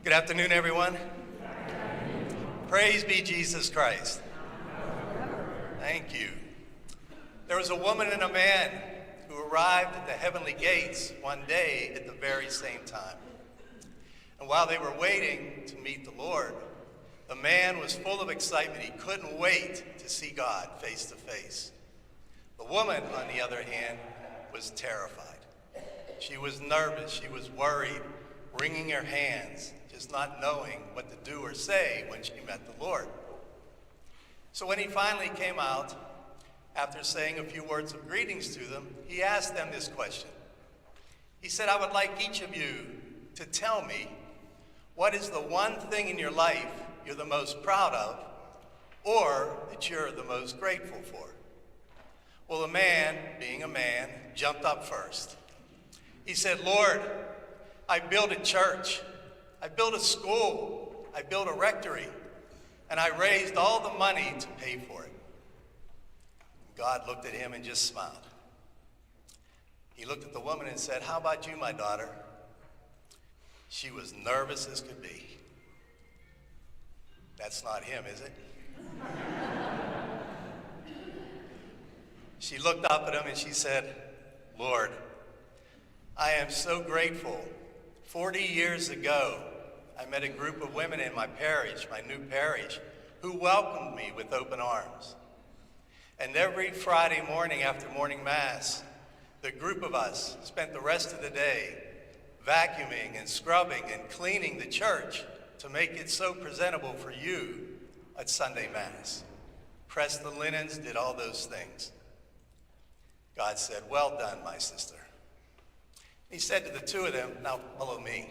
Good afternoon, everyone. Praise be Jesus Christ. Thank you. There was a woman and a man who arrived at the heavenly gates one day at the very same time. And while they were waiting to meet the Lord, the man was full of excitement. He couldn't wait to see God face to face. The woman, on the other hand, was terrified. She was nervous. She was worried, wringing her hands, just not knowing what to do or say when she met the Lord. So when he finally came out, after saying a few words of greetings to them, he asked them this question. He said, I would like each of you to tell me what is the one thing in your life you're the most proud of or that you're the most grateful for. Well, the man, being a man, jumped up first. He said, Lord, I built a church, I built a school, I built a rectory, and I raised all the money to pay for it. God looked at him and just smiled. He looked at the woman and said, how about you, my daughter? She was nervous as could be. That's not him, is it? She looked up at him and she said, Lord, I am so grateful. 40 years ago, I met a group of women in my parish, my new parish, who welcomed me with open arms. And every Friday morning after morning mass, the group of us spent the rest of the day vacuuming and scrubbing and cleaning the church to make it so presentable for you at Sunday Mass. Pressed the linens, did all those things. God said, well done, my sister. He said to the two of them, now follow me.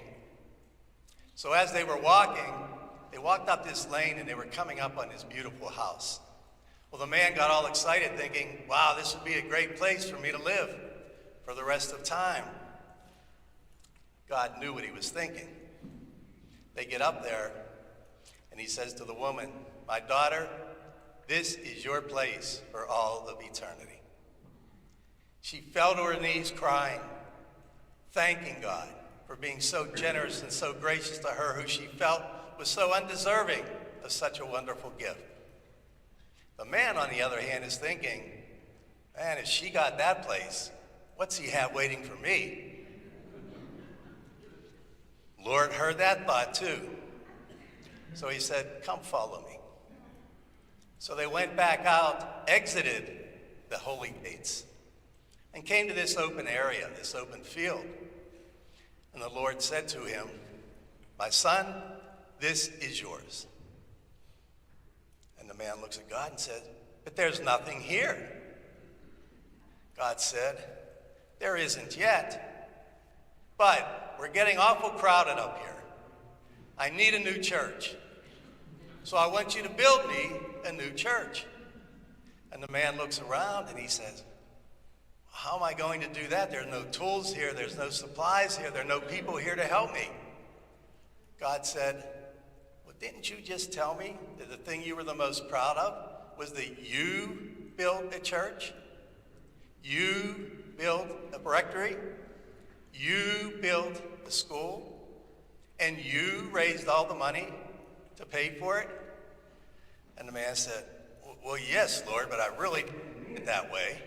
So as they were walking, they walked up this lane and they were coming up on this beautiful house. Well, the man got all excited thinking, wow, this would be a great place for me to live for the rest of time. God knew what he was thinking. They get up there and he says to the woman, my daughter, this is your place for all of eternity. She fell to her knees crying, thanking God for being so generous and so gracious to her, who she felt was so undeserving of such a wonderful gift. The man, on the other hand, is thinking, man, if she got that place, what's he have waiting for me? Lord heard that thought too. So he said, come follow me. So they went back out, exited the holy gates, and came to this open area, this open field. And the Lord said to him, my son, this is yours. And the man looks at God and says, but there's nothing here. God said, there isn't yet, but we're getting awful crowded up here. I need a new church. So I want you to build me a new church. And the man looks around and he says, how am I going to do that? There's no tools here. There's no supplies here. There are no people here to help me. God said, well, didn't you just tell me that the thing you were the most proud of was that you built a church? You built a rectory? You built a school? And you raised all the money to pay for it? And the man said, well, yes, Lord, but I really didn't mean it that way.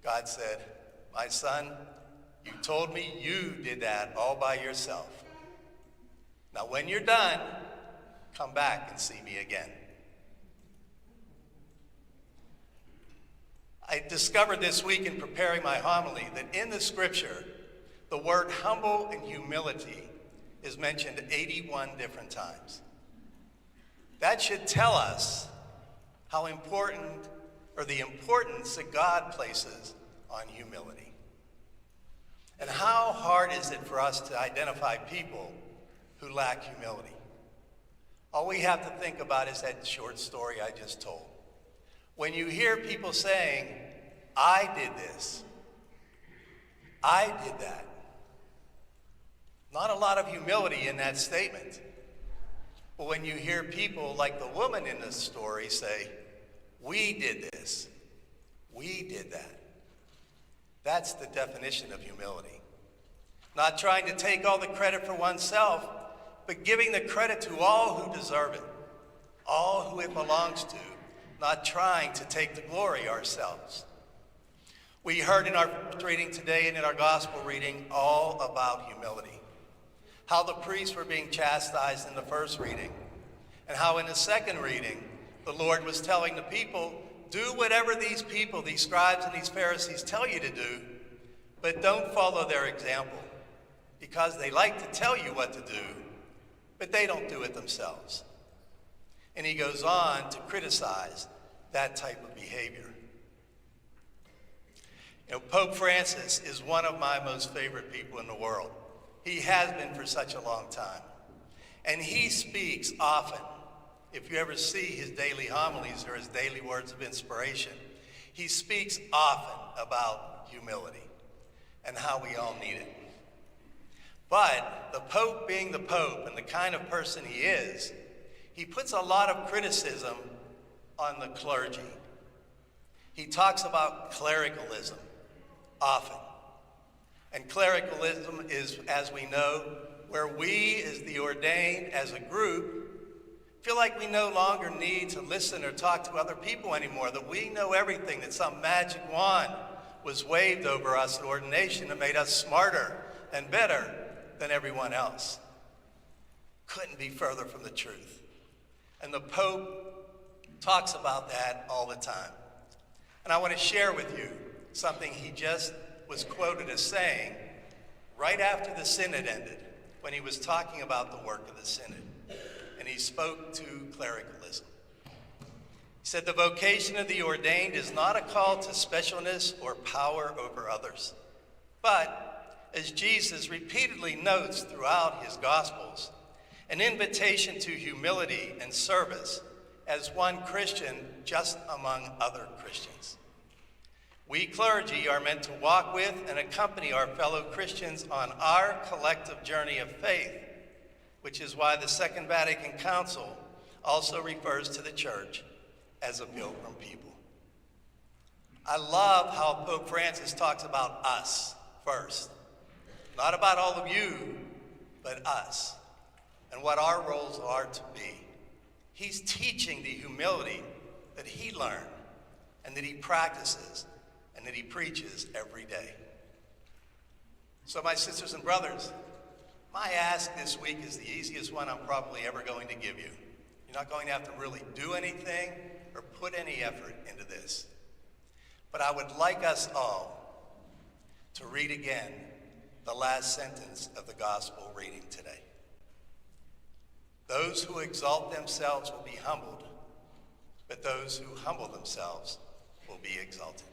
God said, my son, you told me you did that all by yourself. Now, when you're done, come back and see me again. I discovered this week in preparing my homily that in the scripture, the word humble and humility is mentioned 81 different times. That should tell us how important, or the importance that God places on humility. And how hard is it for us to identify people who lack humility? All we have to think about is that short story I just told. When you hear people saying, I did this, I did that, not a lot of humility in that statement. But when you hear people like the woman in this story say, we did this, we did that, that's the definition of humility. Not trying to take all the credit for oneself, but giving the credit to all who deserve it, all who it belongs to, not trying to take the glory ourselves. We heard in our first reading today and in our gospel reading all about humility, how the priests were being chastised in the first reading, and how in the second reading, the Lord was telling the people, do whatever these people, these scribes and these Pharisees tell you to do, but don't follow their example, because they like to tell you what to do, but they don't do it themselves. And he goes on to criticize that type of behavior. You know, Pope Francis is one of my most favorite people in the world. He has been for such a long time. And he speaks often. If you ever see his daily homilies or his daily words of inspiration, he speaks often about humility and how we all need it. But the Pope being the Pope and the kind of person he is, he puts a lot of criticism on the clergy. He talks about clericalism often. And clericalism is, as we know, where we as the ordained, as a group, feel like we no longer need to listen or talk to other people anymore, that we know everything, that some magic wand was waved over us at ordination and made us smarter and better than everyone else. Couldn't be further from the truth. And the Pope talks about that all the time. And I want to share with you something he just was quoted as saying right after the synod ended, when he was talking about the work of the synod. And he spoke to clericalism. He said, the vocation of the ordained is not a call to specialness or power over others, but, as Jesus repeatedly notes throughout his Gospels, an invitation to humility and service as one Christian just among other Christians. We clergy are meant to walk with and accompany our fellow Christians on our collective journey of faith, which is why the Second Vatican Council also refers to the church as a pilgrim people. I love how Pope Francis talks about us first. Not about all of you, but us, and what our roles are to be. He's teaching the humility that he learned, and that he practices, and that he preaches every day. So my sisters and brothers, my ask this week is the easiest one I'm probably ever going to give you. You're not going to have to really do anything or put any effort into this. But I would like us all to read again the last sentence of the gospel reading today. Those who exalt themselves will be humbled, but those who humble themselves will be exalted.